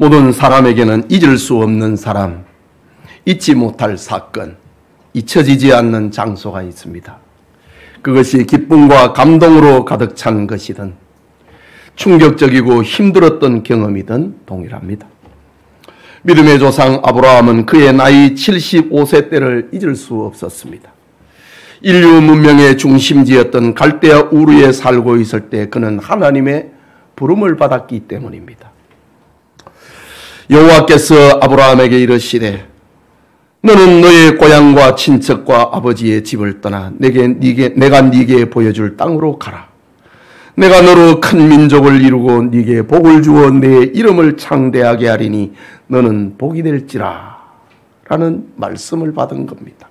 모든 사람에게는 잊을 수 없는 사람, 잊지 못할 사건, 잊혀지지 않는 장소가 있습니다. 그것이 기쁨과 감동으로 가득 찬 것이든 충격적이고 힘들었던 경험이든 동일합니다. 믿음의 조상 아브라함은 그의 나이 75세 때를 잊을 수 없었습니다. 인류 문명의 중심지였던 갈대아 우르에 살고 있을 때 그는 하나님의 부름을 받았기 때문입니다. 여호와께서 아브라함에게 이르시되 너는 너의 고향과 친척과 아버지의 집을 떠나 내가 네게 보여줄 땅으로 가라. 내가 너로 큰 민족을 이루고 네게 복을 주어 내 이름을 창대하게 하리니 너는 복이 될지라 라는 말씀을 받은 겁니다.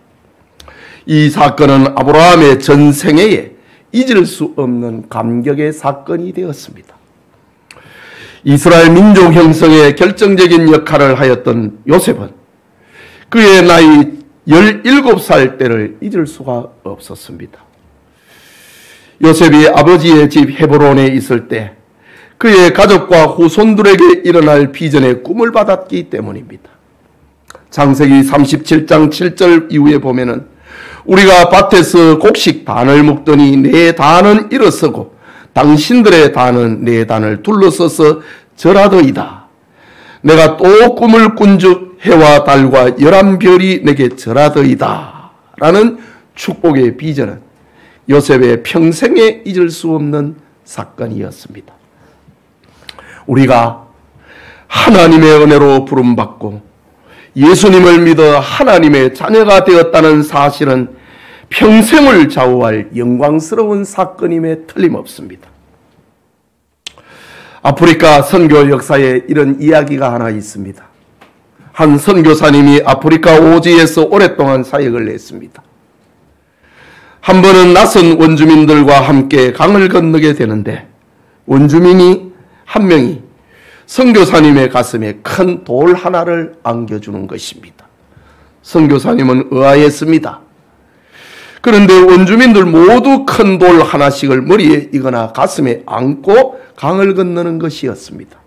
이 사건은 아브라함의 전생애에 잊을 수 없는 감격의 사건이 되었습니다. 이스라엘 민족 형성에 결정적인 역할을 하였던 요셉은 그의 나이 17살 때를 잊을 수가 없었습니다. 요셉이 아버지의 집 헤브론에 있을 때 그의 가족과 후손들에게 일어날 비전의 꿈을 받았기 때문입니다. 창세기 37장 7절 이후에 보면은 우리가 밭에서 곡식 단을 묶더니 내 단은 일어서고 당신들의 단은 내 단을 둘러서서 절하더이다. 내가 또 꿈을 꾼즉 해와 달과 11별이 내게 절하더이다. 라는 축복의 비전은 요셉의 평생에 잊을 수 없는 사건이었습니다. 우리가 하나님의 은혜로 부름받고 예수님을 믿어 하나님의 자녀가 되었다는 사실은 평생을 좌우할 영광스러운 사건임에 틀림없습니다. 아프리카 선교 역사에 이런 이야기가 하나 있습니다. 한 선교사님이 아프리카 오지에서 오랫동안 사역을 했습니다. 한 번은 낯선 원주민들과 함께 강을 건너게 되는데 원주민이 한 명이 선교사님의 가슴에 큰 돌 하나를 안겨주는 것입니다. 선교사님은 의아했습니다. 그런데 원주민들 모두 큰 돌 하나씩을 머리에 이거나 가슴에 안고 강을 건너는 것이었습니다.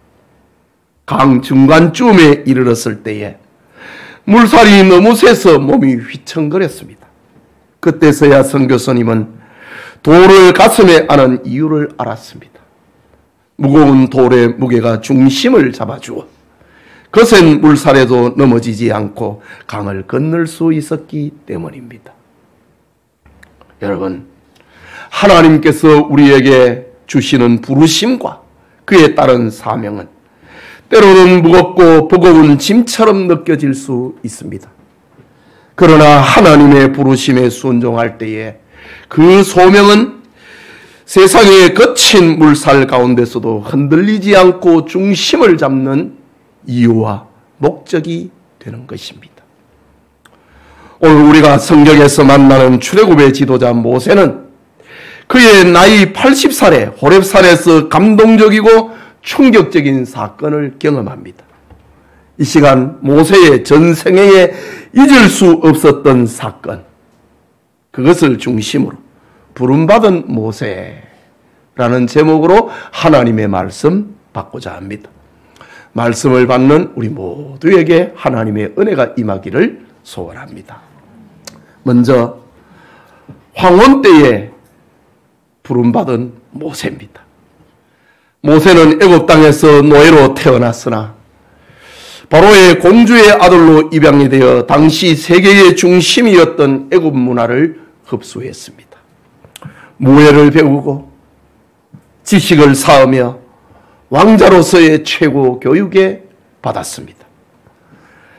강 중간쯤에 이르렀을 때에 물살이 너무 세서 몸이 휘청거렸습니다. 그때서야 선교사님은 돌을 가슴에 안은 이유를 알았습니다. 무거운 돌의 무게가 중심을 잡아주어 거센 물살에도 넘어지지 않고 강을 건널 수 있었기 때문입니다. 여러분, 하나님께서 우리에게 주시는 부르심과 그에 따른 사명은 때로는 무겁고 버거운 짐처럼 느껴질 수 있습니다. 그러나 하나님의 부르심에 순종할 때에 그 소명은 세상의 거친 물살 가운데서도 흔들리지 않고 중심을 잡는 이유와 목적이 되는 것입니다. 오늘 우리가 성경에서 만나는 출애굽의 지도자 모세는 그의 나이 80살에 호렙산에서 감동적이고 충격적인 사건을 경험합니다. 이 시간 모세의 전생애에 잊을 수 없었던 사건, 그것을 중심으로 부름받은 모세라는 제목으로 하나님의 말씀 받고자 합니다. 말씀을 받는 우리 모두에게 하나님의 은혜가 임하기를 소원합니다. 먼저 황혼 때에 부름받은 모세입니다. 모세는 애굽 땅에서 노예로 태어났으나 바로의 공주의 아들로 입양이 되어 당시 세계의 중심이었던 애굽 문화를 흡수했습니다. 무예를 배우고 지식을 쌓으며 왕자로서의 최고 교육에 받았습니다.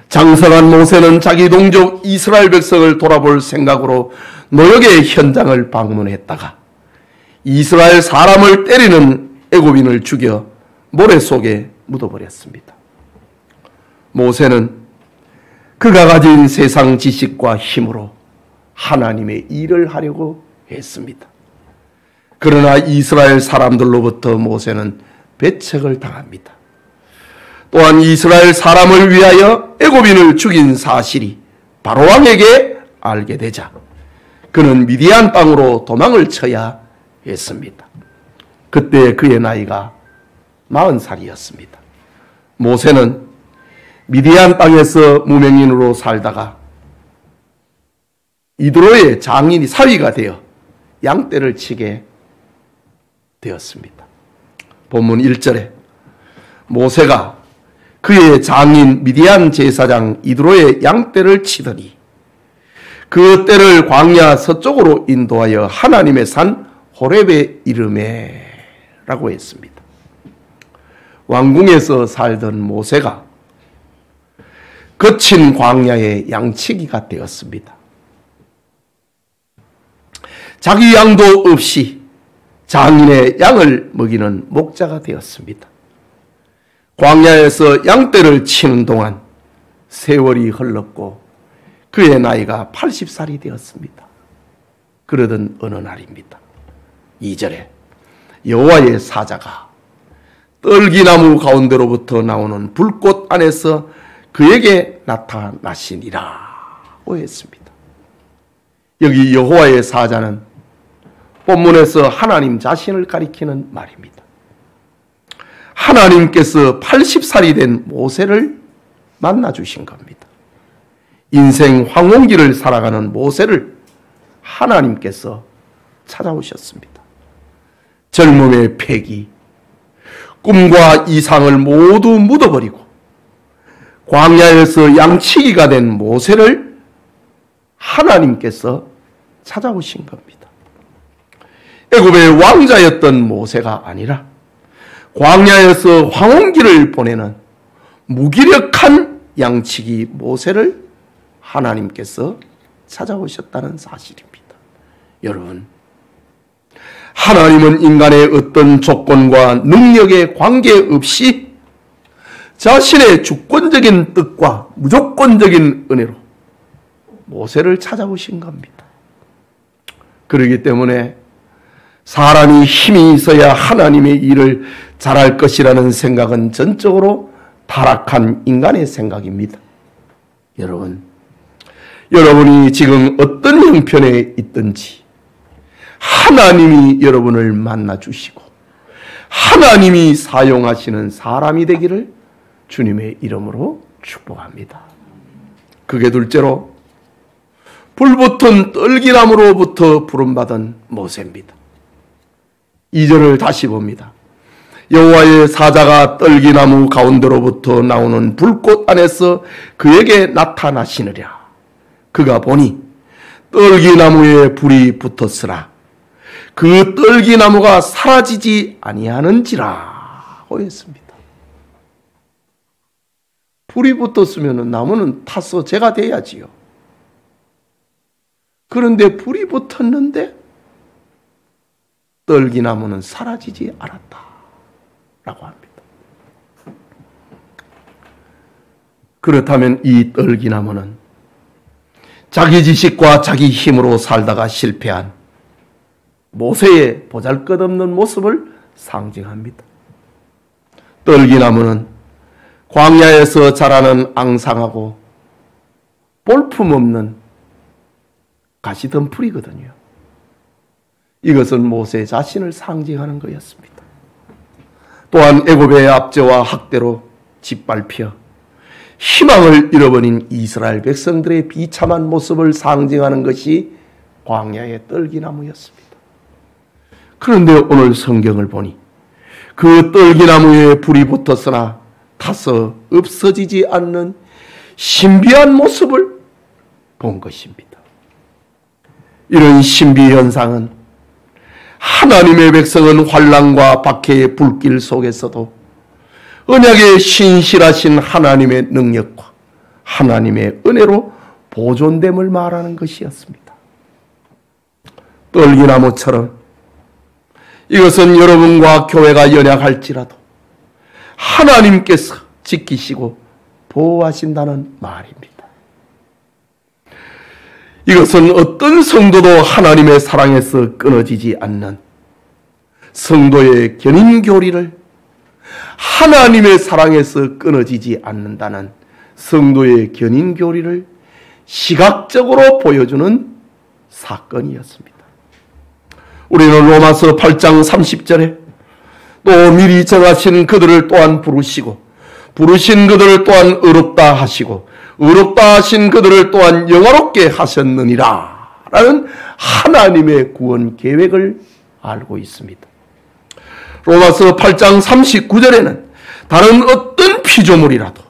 장성한 모세는 자기 동족 이스라엘 백성을 돌아볼 생각으로 노역의 현장을 방문했다가 이스라엘 사람을 때리는 애굽인을 죽여 모래 속에 묻어버렸습니다. 모세는 그가 가진 세상 지식과 힘으로 하나님의 일을 하려고 했습니다. 그러나 이스라엘 사람들로부터 모세는 배척을 당합니다. 또한 이스라엘 사람을 위하여 애굽인을 죽인 사실이 바로왕에게 알게 되자 그는 미디안 땅으로 도망을 쳐야 했습니다. 그때 그의 나이가 40살이었습니다. 모세는 미디안 땅에서 무명인으로 살다가 이드로의 장인이 사위가 되어 양떼를 치게 되었습니다. 본문 1절에 모세가 그의 장인 미디안 제사장 이드로의 양떼를 치더니 그 떼를 광야 서쪽으로 인도하여 하나님의 산 호렙에 이르매 라고 했습니다. 왕궁에서 살던 모세가 거친 광야의 양치기가 되었습니다. 자기 양도 없이 장인의 양을 먹이는 목자가 되었습니다. 광야에서 양떼를 치는 동안 세월이 흘렀고 그의 나이가 80살이 되었습니다. 그러던 어느 날입니다. 2절에 여호와의 사자가 떨기나무 가운데로부터 나오는 불꽃 안에서 그에게 나타나시니라고 했습니다. 여기 여호와의 사자는 본문에서 하나님 자신을 가리키는 말입니다. 하나님께서 80살이 된 모세를 만나주신 겁니다. 인생 황혼기를 살아가는 모세를 하나님께서 찾아오셨습니다. 젊음의 패기, 꿈과 이상을 모두 묻어버리고 광야에서 양치기가 된 모세를 하나님께서 찾아오신 겁니다. 애굽의 왕자였던 모세가 아니라 광야에서 황혼기를 보내는 무기력한 양치기 모세를 하나님께서 찾아오셨다는 사실입니다. 여러분, 하나님은 인간의 어떤 조건과 능력에 관계없이 자신의 주권적인 뜻과 무조건적인 은혜로 모세를 찾아오신 겁니다. 그렇기 때문에 사람이 힘이 있어야 하나님의 일을 잘할 것이라는 생각은 전적으로 타락한 인간의 생각입니다. 여러분이 지금 어떤 형편에 있든지 하나님이 여러분을 만나주시고 하나님이 사용하시는 사람이 되기를 주님의 이름으로 축복합니다. 그게 둘째로 불붙은 떨기나무로부터 부름받은 모세입니다. 2절을 다시 봅니다. 여호와의 사자가 떨기나무 가운데로부터 나오는 불꽃 안에서 그에게 나타나시느랴. 그가 보니 떨기나무에 불이 붙었으나 그 떨기나무가 사라지지 아니하는지라 했습니다. 불이 붙었으면 나무는 타서 재가 돼야지요. 그런데 불이 붙었는데 떨기나무는 사라지지 않았다라고 합니다. 그렇다면 이 떨기나무는 자기 지식과 자기 힘으로 살다가 실패한 모세의 보잘것없는 모습을 상징합니다. 떨기나무는 광야에서 자라는 앙상하고 볼품없는 가시덤불이거든요. 이것은 모세 자신을 상징하는 것이었습니다. 또한 애굽의 압제와 학대로 짓밟혀 희망을 잃어버린 이스라엘 백성들의 비참한 모습을 상징하는 것이 광야의 떨기나무였습니다. 그런데 오늘 성경을 보니 그 떨기나무에 불이 붙었으나 타서 없어지지 않는 신비한 모습을 본 것입니다. 이런 신비 현상은 하나님의 백성은 환난과 박해의 불길 속에서도 언약의 신실하신 하나님의 능력과 하나님의 은혜로 보존됨을 말하는 것이었습니다. 떨기나무처럼 이것은 여러분과 교회가 연약할지라도 하나님께서 지키시고 보호하신다는 말입니다. 이것은 어떤 성도도 하나님의 사랑에서 끊어지지 않는 성도의 견인교리를 하나님의 사랑에서 끊어지지 않는다는 성도의 견인교리를 시각적으로 보여주는 사건이었습니다. 우리는 로마서 8장 30절에 또 미리 정하신 그들을 또한 부르시고 부르신 그들을 또한 의롭다 하시고 의롭다 하신 그들을 또한 영화롭게 하셨느니라 라는 하나님의 구원 계획을 알고 있습니다. 로마서 8장 39절에는 다른 어떤 피조물이라도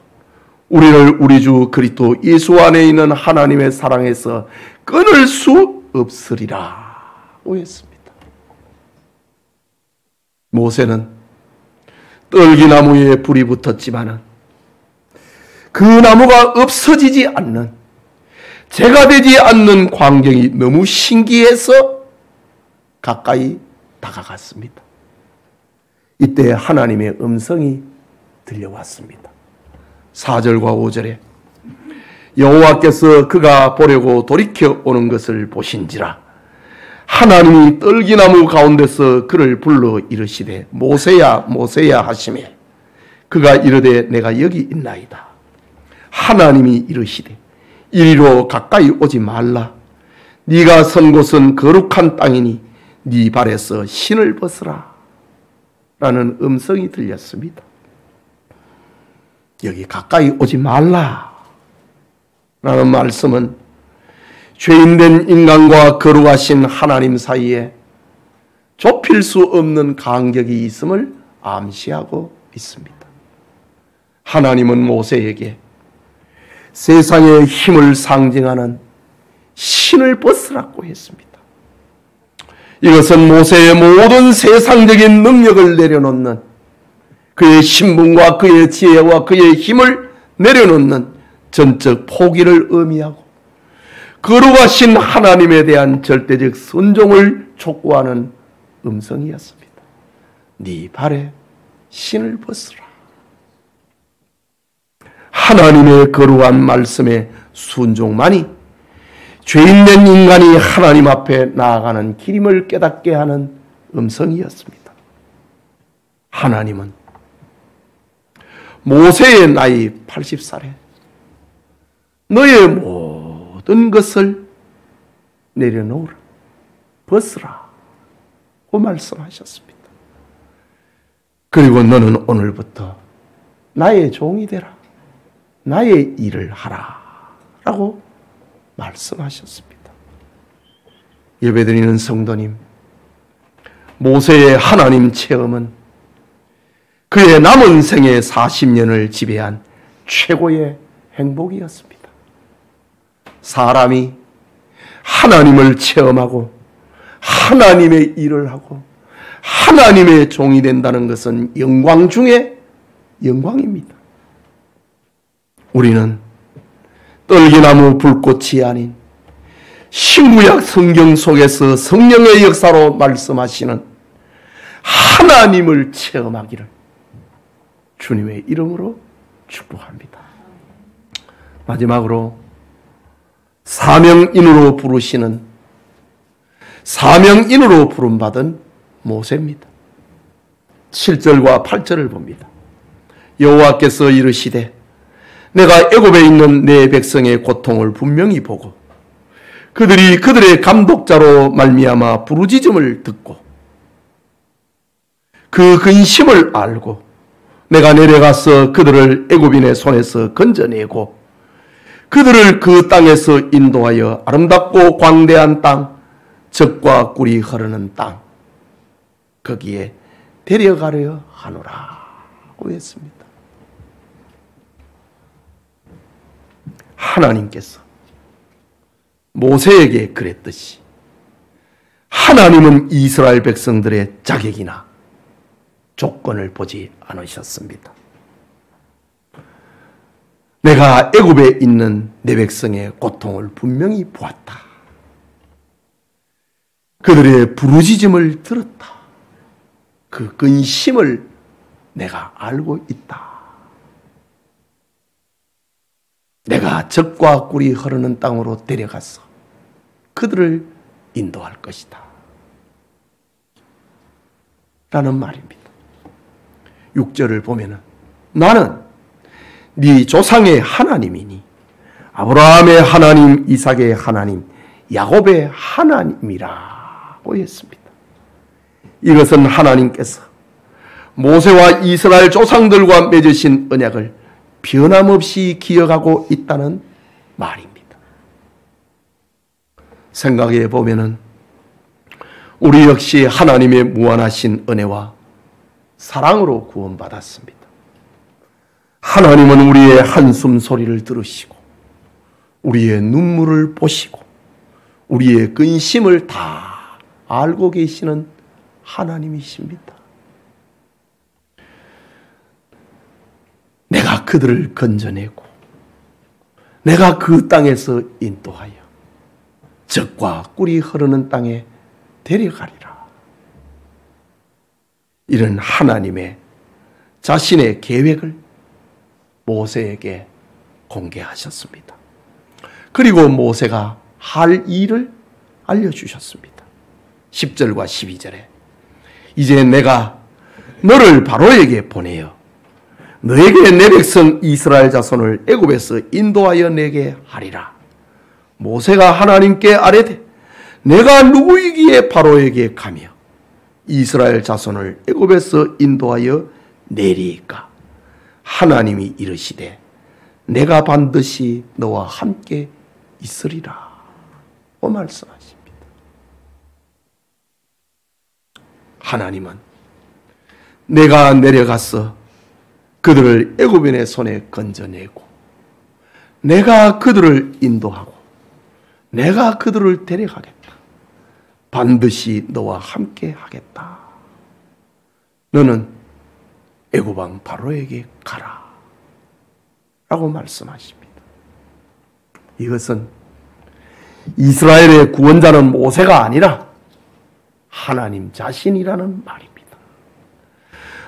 우리를 우리 주 그리스도 예수 안에 있는 하나님의 사랑에서 끊을 수 없으리라 고 했습니다. 모세는 떨기나무에 불이 붙었지만은 그 나무가 없어지지 않는, 재가 되지 않는 광경이 너무 신기해서 가까이 다가갔습니다. 이때 하나님의 음성이 들려왔습니다. 4절과 5절에 여호와께서 그가 보려고 돌이켜 오는 것을 보신지라 하나님이 떨기나무 가운데서 그를 불러 이르시되 모세야 모세야 하시매 그가 이르되 내가 여기 있나이다. 하나님이 이르시되 이리로 가까이 오지 말라. 네가 선 곳은 거룩한 땅이니 네 발에서 신을 벗으라 라는 음성이 들렸습니다. 여기 가까이 오지 말라 라는 말씀은 죄인된 인간과 거룩하신 하나님 사이에 좁힐 수 없는 간격이 있음을 암시하고 있습니다. 하나님은 모세에게 세상의 힘을 상징하는 신을 벗으라고 했습니다. 이것은 모세의 모든 세상적인 능력을 내려놓는, 그의 신분과 그의 지혜와 그의 힘을 내려놓는 전적 포기를 의미하고 거룩하신 하나님에 대한 절대적 순종을 촉구하는 음성이었습니다. 네 발에 신을 벗으라. 하나님의 거룩한 말씀의 순종만이 죄인된 인간이 하나님 앞에 나아가는 길임을 깨닫게 하는 음성이었습니다. 하나님은 모세의 나이 80살에 너의 모든 것을 내려놓으라, 벗으라 고 말씀하셨습니다. 그리고 너는 오늘부터 나의 종이 되라, 나의 일을 하라 라고 말씀하셨습니다. 예배드리는 성도님, 모세의 하나님 체험은 그의 남은 생의 40년을 지배한 최고의 행복이었습니다. 사람이 하나님을 체험하고 하나님의 일을 하고 하나님의 종이 된다는 것은 영광 중에 영광입니다. 우리는 떨기나무 불꽃이 아닌 신구약 성경 속에서 성령의 역사로 말씀하시는 하나님을 체험하기를 주님의 이름으로 축복합니다. 마지막으로 사명인으로 부르시는, 사명인으로 부름받은 모세입니다. 7절과 8절을 봅니다. 여호와께서 이르시되 내가 애굽에 있는 내 백성의 고통을 분명히 보고 그들이 그들의 감독자로 말미암아 부르짖음을 듣고 그 근심을 알고 내가 내려가서 그들을 애굽인의 손에서 건져내고 그들을 그 땅에서 인도하여 아름답고 광대한 땅, 젖과 꿀이 흐르는 땅, 거기에 데려가려 하노라고 했습니다. 하나님께서 모세에게 그랬듯이 하나님은 이스라엘 백성들의 자격이나 조건을 보지 않으셨습니다. 내가 애굽에 있는 내 백성의 고통을 분명히 보았다. 그들의 부르짖음을 들었다. 그 근심을 내가 알고 있다. 내가 젖과 꿀이 흐르는 땅으로 데려가서 그들을 인도할 것이다. 라는 말입니다. 6절을 보면은 나는 네 조상의 하나님이니 아브라함의 하나님, 이삭의 하나님, 야곱의 하나님이라고 했습니다. 이것은 하나님께서 모세와 이스라엘 조상들과 맺으신 언약을 변함없이 기억하고 있다는 말입니다. 생각해 보면은 우리 역시 하나님의 무한하신 은혜와 사랑으로 구원받았습니다. 하나님은 우리의 한숨 소리를 들으시고 우리의 눈물을 보시고 우리의 근심을 다 알고 계시는 하나님이십니다. 내가 그들을 건져내고 내가 그 땅에서 인도하여 젖과 꿀이 흐르는 땅에 데려가리라. 이런 하나님의 자신의 계획을 모세에게 공개하셨습니다. 그리고 모세가 할 일을 알려주셨습니다. 10절과 12절에 이제 내가 너를 바로에게 보내어 너에게 내 백성 이스라엘 자손을 애굽에서 인도하여 내게 하리라. 모세가 하나님께 아뢰되 내가 누구이기에 바로에게 가며 이스라엘 자손을 애굽에서 인도하여 내리이까. 하나님이 이르시되 내가 반드시 너와 함께 있으리라. 고 말씀하십니다. 하나님은 내가 내려가서 그들을 애굽인의 손에 건져내고 내가 그들을 인도하고 내가 그들을 데려가겠다. 반드시 너와 함께 하겠다. 너는 애굽 왕 바로에게 가라. 라고 말씀하십니다. 이것은 이스라엘의 구원자는 모세가 아니라 하나님 자신이라는 말입니다.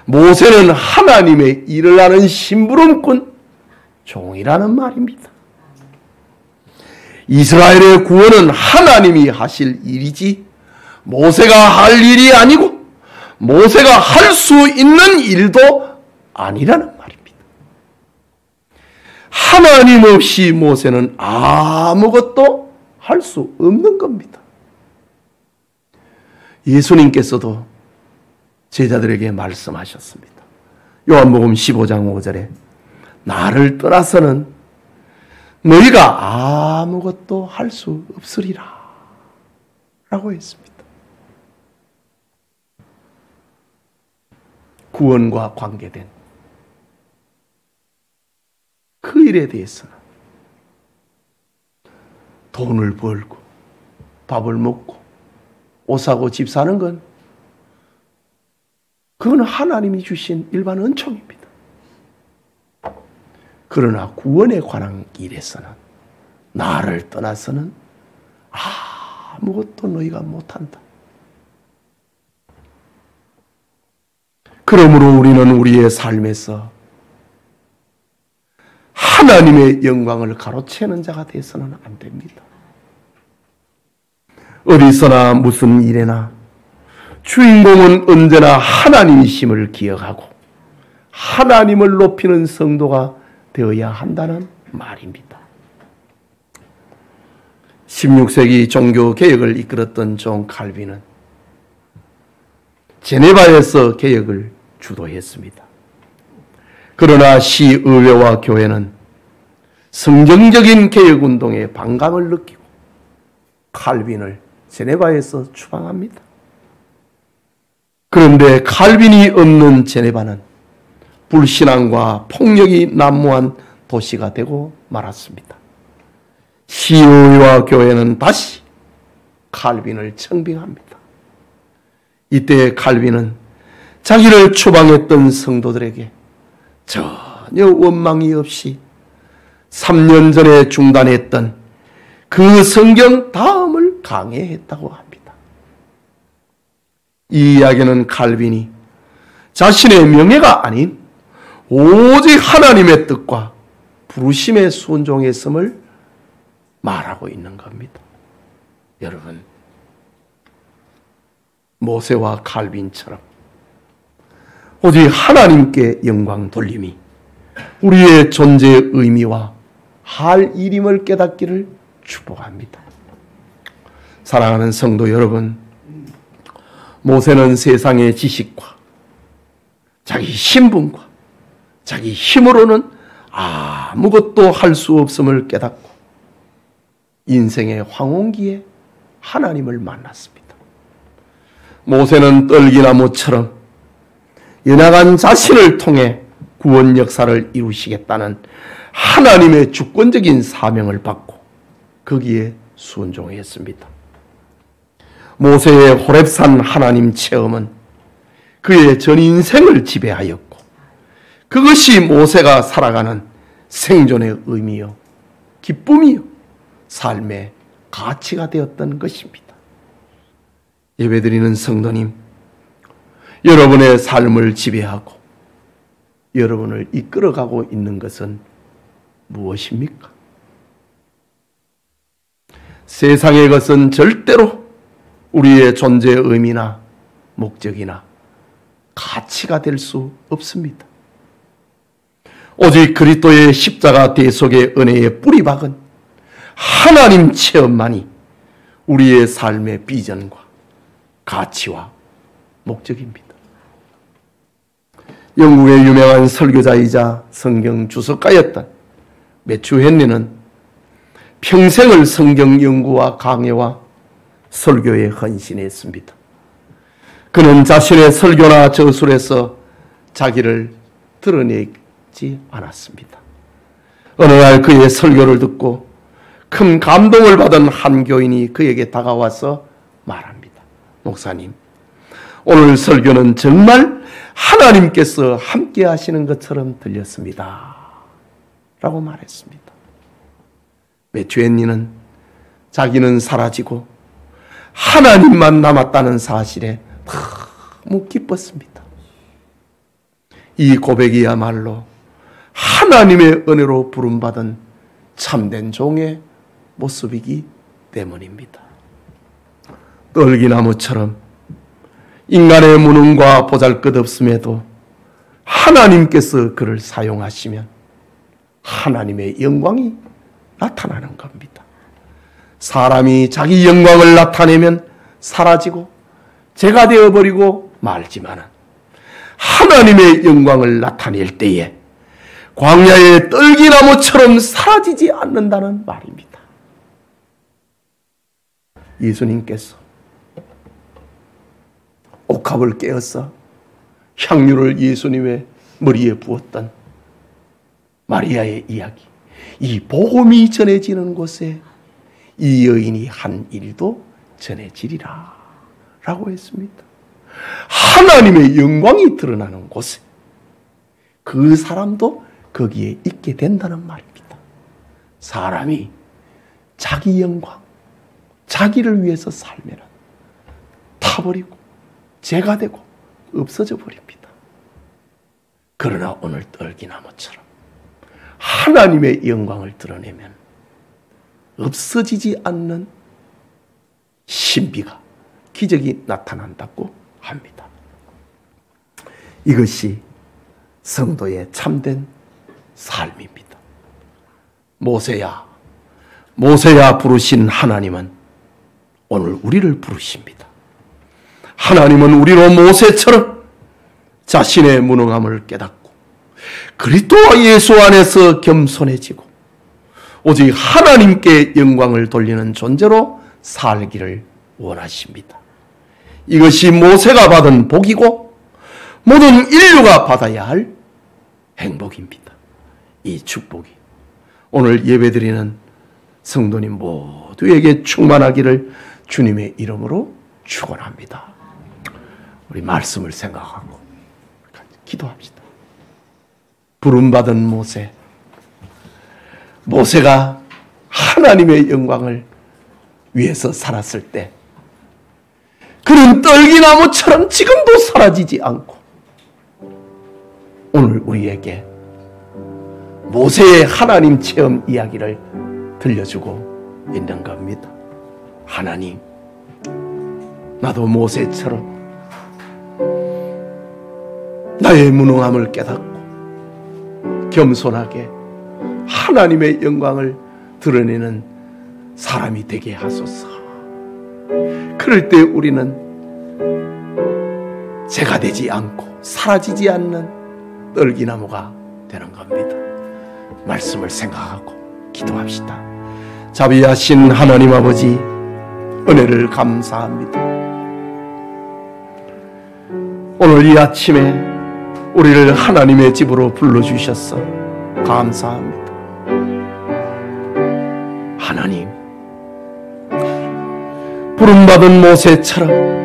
모세는 하나님의 일을 하는 심부름꾼 종이라는 말입니다. 이스라엘의 구원은 하나님이 하실 일이지 모세가 할 일이 아니고 모세가 할 수 있는 일도 아니라는 말입니다. 하나님 없이 모세는 아무것도 할 수 없는 겁니다. 예수님께서도 제자들에게 말씀하셨습니다. 요한복음 15장 5절에 나를 떠나서는 너희가 아무것도 할 수 없으리라 라고 했습니다. 구원과 관계된 그 일에 대해서는 돈을 벌고 밥을 먹고 옷 사고 집 사는 건 그건 하나님이 주신 일반 은총입니다. 그러나 구원에 관한 일에서는 나를 떠나서는 아무것도 너희가 못한다. 그러므로 우리는 우리의 삶에서 하나님의 영광을 가로채는 자가 되어서는 안 됩니다. 어디서나 무슨 일에나 주인공은 언제나 하나님이심을 기억하고 하나님을 높이는 성도가 되어야 한다는 말입니다. 16세기 종교 개혁을 이끌었던 존 칼빈은 제네바에서 개혁을 주도했습니다. 그러나 시의회와 교회는 성경적인 개혁운동에 반감을 느끼고 칼빈을 제네바에서 추방합니다. 그런데 칼빈이 없는 제네바는 불신앙과 폭력이 난무한 도시가 되고 말았습니다. 시의회와 교회는 다시 칼빈을 청빙합니다. 이때 칼빈은 자기를 추방했던 성도들에게 전혀 원망이 없이 3년 전에 중단했던 그 성경 다음을 강해했다고 합니다. 이 이야기는 칼빈이 자신의 명예가 아닌 오직 하나님의 뜻과 부르심에 순종했음을 말하고 있는 겁니다. 여러분, 모세와 칼빈처럼 오직 하나님께 영광 돌림이 우리의 존재의 의미와 할 일임을 깨닫기를 축복합니다. 사랑하는 성도 여러분, 모세는 세상의 지식과 자기 신분과 자기 힘으로는 아무것도 할 수 없음을 깨닫고 인생의 황혼기에 하나님을 만났습니다. 모세는 떨기나무처럼 연약한 자신을 통해 구원 역사를 이루시겠다는 하나님의 주권적인 사명을 받고 거기에 순종했습니다. 모세의 호렙산 하나님 체험은 그의 전 인생을 지배하였고 그것이 모세가 살아가는 생존의 의미요, 기쁨이요, 삶의 가치가 되었던 것입니다. 예배드리는 성도님, 여러분의 삶을 지배하고 여러분을 이끌어가고 있는 것은 무엇입니까? 세상의 것은 절대로 우리의 존재의 의미나 목적이나 가치가 될 수 없습니다. 오직 그리스도의 십자가 대속의 은혜에 뿌리 박은 하나님 체험만이 우리의 삶의 비전과 가치와 목적입니다. 영국의 유명한 설교자이자 성경 주석가였던 매튜 헨리는 평생을 성경 연구와 강해와 설교에 헌신했습니다. 그는 자신의 설교나 저술에서 자기를 드러내지 않았습니다. 어느 날 그의 설교를 듣고 큰 감동을 받은 한 교인이 그에게 다가와서 말합니다. 목사님, 오늘 설교는 정말 하나님께서 함께 하시는 것처럼 들렸습니다. 라고 말했습니다. 매튜 헨리는 자기는 사라지고 하나님만 남았다는 사실에 너무 기뻤습니다. 이 고백이야말로 하나님의 은혜로 부름받은 참된 종의 모습이기 때문입니다. 떨기나무처럼 인간의 무능과 보잘것없음에도 하나님께서 그를 사용하시면 하나님의 영광이 나타나는 겁니다. 사람이 자기 영광을 나타내면 사라지고 죄가 되어버리고 말지만 하나님의 영광을 나타낼 때에 광야의 떨기나무처럼 사라지지 않는다는 말입니다. 예수님께서 옥합을 깨어서 향유를 예수님의 머리에 부었던 마리아의 이야기, 이 복음이 전해지는 곳에 이 여인이 한 일도 전해지리라 라고 했습니다. 하나님의 영광이 드러나는 곳에 그 사람도 거기에 있게 된다는 말입니다. 사람이 자기 영광, 자기를 위해서 살면 타버리고 죄가 되고 없어져 버립니다. 그러나 오늘 떨기나무처럼 하나님의 영광을 드러내면 없어지지 않는 신비가, 기적이 나타난다고 합니다. 이것이 성도의 참된 삶입니다. 모세야, 모세야 부르신 하나님은 오늘 우리를 부르십니다. 하나님은 우리로 모세처럼 자신의 무능함을 깨닫고 그리스도와 예수 안에서 겸손해지고 오직 하나님께 영광을 돌리는 존재로 살기를 원하십니다. 이것이 모세가 받은 복이고 모든 인류가 받아야 할 행복입니다. 이 축복이 오늘 예배드리는 성도님 모두에게 충만하기를 주님의 이름으로 축원합니다. 우리 말씀을 생각하고 기도합시다. 부름받은 모세, 모세가 하나님의 영광을 위해서 살았을 때 그는 떨기나무처럼 지금도 사라지지 않고 오늘 우리에게 모세의 하나님 체험 이야기를 들려주고 있는 겁니다. 하나님, 나도 모세처럼 나의 무능함을 깨닫고 겸손하게 하나님의 영광을 드러내는 사람이 되게 하소서. 그럴 때 우리는 죄가 되지 않고 사라지지 않는 떨기나무가 되는 겁니다. 말씀을 생각하고 기도합시다. 자비하신 하나님 아버지, 은혜를 감사합니다. 오늘 이 아침에 우리를 하나님의 집으로 불러주셨어 감사합니다. 하나님, 부름받은 모세처럼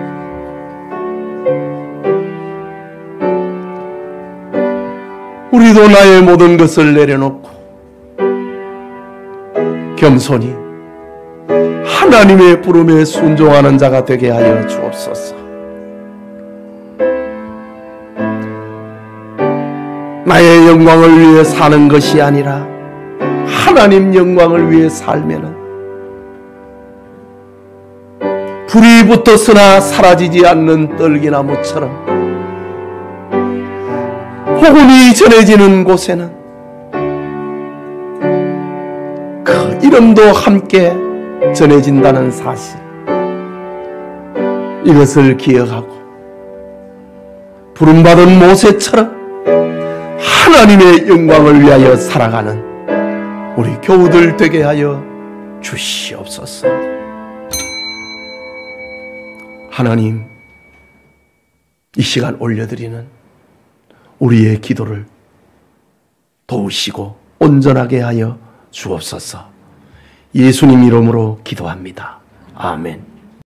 우리도 나의 모든 것을 내려놓고 겸손히 하나님의 부름에 순종하는 자가 되게 하여 주옵소서. 나의 영광을 위해 사는 것이 아니라 하나님 영광을 위해 살면은 불이 붙었으나 사라지지 않는 떨기나무처럼 복음이 전해지는 곳에는 그 이름도 함께 전해진다는 사실, 이것을 기억하고 부름받은 모세처럼 하나님의 영광을 위하여 살아가는 우리 교우들 되게 하여 주시옵소서. 하나님, 이 시간 올려드리는 우리의 기도를 도우시고 온전하게 하여 주옵소서. 예수님 이름으로 기도합니다. 아멘.